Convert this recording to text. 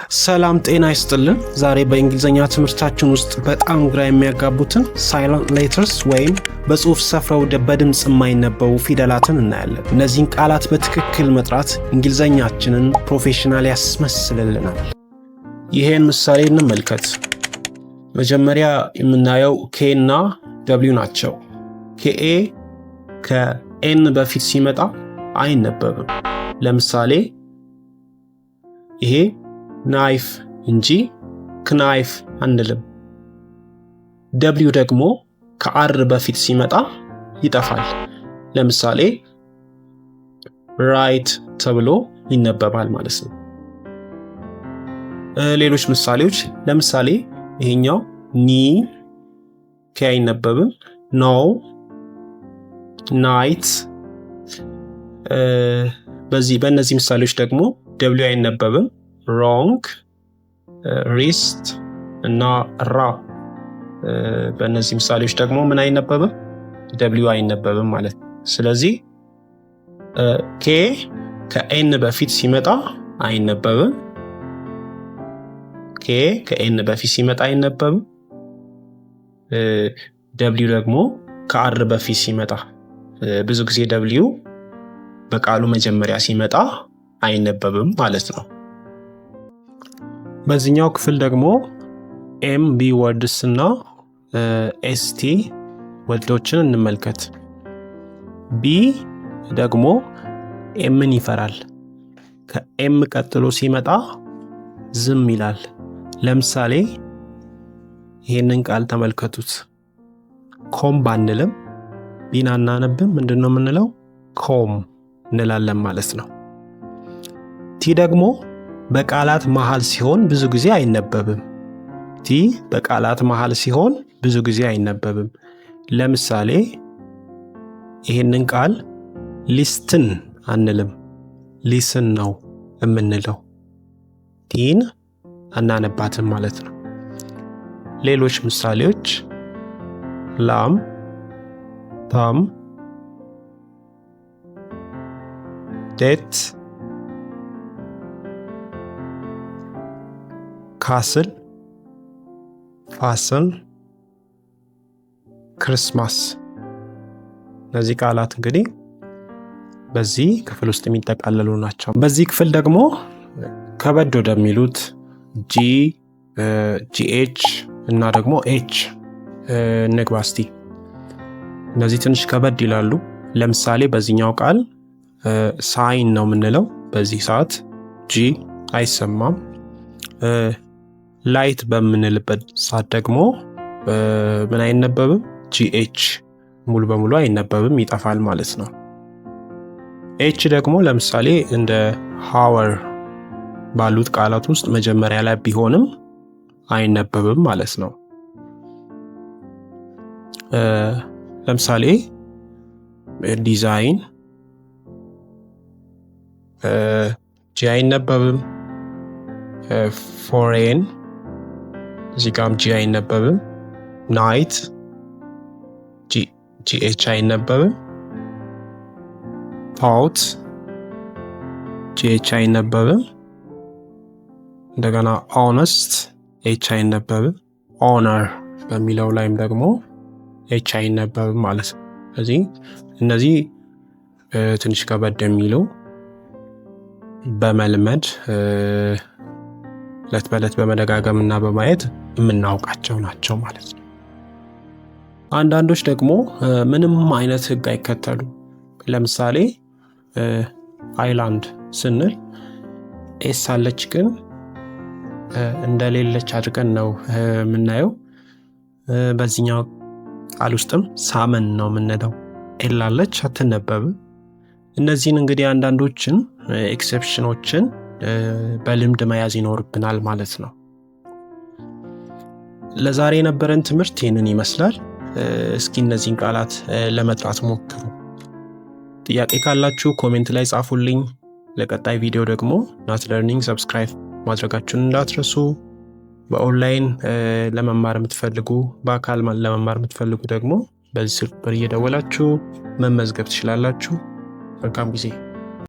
ሰላም ጤና ይስጥልን። ዛሬ በእንግሊዘኛ ትምህርታችን ውስጥ በጣም ግራ የሚያጋቡትን ሳይለንት ሌተርስ ወይም በጽሁፍ ሰፍረው በድምጽ የማይነበቡ ፊደላትን እናያለን። እነዚህን ቃላት በትክክል መጥራት እንግሊዘኛችንን ፕሮፌሽናል ያስመስልልናል። ይሄን ምሳሌ እንመልከት። መጀመሪያ የምናየው ኬ እና ደብሊው ናቸው። ኬኤ ከኤን በፊት ሲመጣ አይነበብም። ለምሳሌ ይሄ ናይፍ እንጂ ክናይፍ አንልም። ደብሊው ደግሞ ከአር በፊት ሲመጣ ይጠፋል። ለምሳሌ ራይት ተብሎ ይነበባል ማለት ነው። ሌሎች ምሳሌዎች ለምሳሌ ይሄኛው ኒ ኬ አይነበብም። ኖ ናይት። በእነዚህ ምሳሌዎች ደግሞ ደብሊው አይነበብም። ሮንግ፣ ሪስት እና ራ። በእነዚህ ምሳሌዎች ደግሞ ምን አይነበብም? ደብሊው አይነበብም ማለት ነው። ስለዚህ ኬ ከኤን በፊት ሲመጣ አይነበብም። ኬ ከኤን በፊት ሲመጣ አይነበብም። ደብሊው ደግሞ ከአር በፊት ሲመጣ፣ ብዙ ጊዜ ደብሊው በቃሉ መጀመሪያ ሲመጣ አይነበብም ማለት ነው። በዚህኛው ክፍል ደግሞ ኤም ቢ ወርድስ እና ኤስቲ ወርዶችን እንመልከት። ቢ ደግሞ ኤምን ይፈራል። ከኤም ቀጥሎ ሲመጣ ዝም ይላል። ለምሳሌ ይሄንን ቃል ተመልከቱት። ኮም ባንልም ቢን አናነብም። ምንድነው የምንለው? ኮም እንላለን ማለት ነው። ቲ ደግሞ በቃላት መሃል ሲሆን ብዙ ጊዜ አይነበብም። ቲ በቃላት መሃል ሲሆን ብዙ ጊዜ አይነበብም። ለምሳሌ ይሄንን ቃል ሊስትን አንልም፣ ሊስን ነው የምንለው። ቲን አናነባትም ማለት ነው። ሌሎች ምሳሌዎች ላም፣ ታም፣ ዴት፣ ካስል፣ ፋስን፣ ክርስማስ። እነዚህ ቃላት እንግዲህ በዚህ ክፍል ውስጥ የሚጠቃለሉ ናቸው። በዚህ ክፍል ደግሞ ከበድ ወደሚሉት ጂ፣ ጂኤች እና ደግሞ ኤች እንግባ እስቲ። እነዚህ ትንሽ ከበድ ይላሉ። ለምሳሌ በዚህኛው ቃል ሳይን ነው የምንለው። በዚህ ሰዓት ጂ አይሰማም። ላይት በምንልበት ሰዓት ደግሞ ምን አይነበብም? ጂኤች ሙሉ በሙሉ አይነበብም፣ ይጠፋል ማለት ነው። ኤች ደግሞ ለምሳሌ እንደ ሃወር ባሉት ቃላት ውስጥ መጀመሪያ ላይ ቢሆንም አይነበብም ማለት ነው። ለምሳሌ ዲዛይን ጂ አይነበብም። ፎሬን እዚህ ጋም ጂ አይነበብም። ናይት ጂኤች አይነበብም። ፓውት ጂኤች አይነበብም። እንደገና ኦነስት ኤች አይነበብም። ኦነር በሚለው ላይም ደግሞ ኤች አይነበብም ማለት ነው። ስለዚህ እነዚህ ትንሽ ከበድ የሚሉ በመልመድ ዕለት በዕለት በመደጋገም እና በማየት የምናውቃቸው ናቸው ማለት ነው። አንዳንዶች ደግሞ ምንም አይነት ህግ አይከተሉም። ለምሳሌ አይላንድ ስንል ኤስ አለች፣ ግን እንደሌለች አድርገን ነው የምናየው። በዚህኛው ቃል ውስጥም ሳመን ነው የምንለው። ኤል አለች፣ አትነበብም። እነዚህን እንግዲህ አንዳንዶችን ኤክሰፕሽኖችን በልምድ መያዝ ይኖርብናል ማለት ነው። ለዛሬ የነበረን ትምህርት ይህንን ይመስላል። እስኪ እነዚህን ቃላት ለመጥራት ሞክሩ። ጥያቄ ካላችሁ ኮሜንት ላይ ጻፉልኝ። ለቀጣይ ቪዲዮ ደግሞ ናት ለርኒንግ ሰብስክራይብ ማድረጋችሁን እንዳትረሱ። በኦንላይን ለመማር የምትፈልጉ፣ በአካል ለመማር የምትፈልጉ ደግሞ በዚህ ስልክ ቁጥር እየደወላችሁ መመዝገብ ትችላላችሁ። መልካም ጊዜ።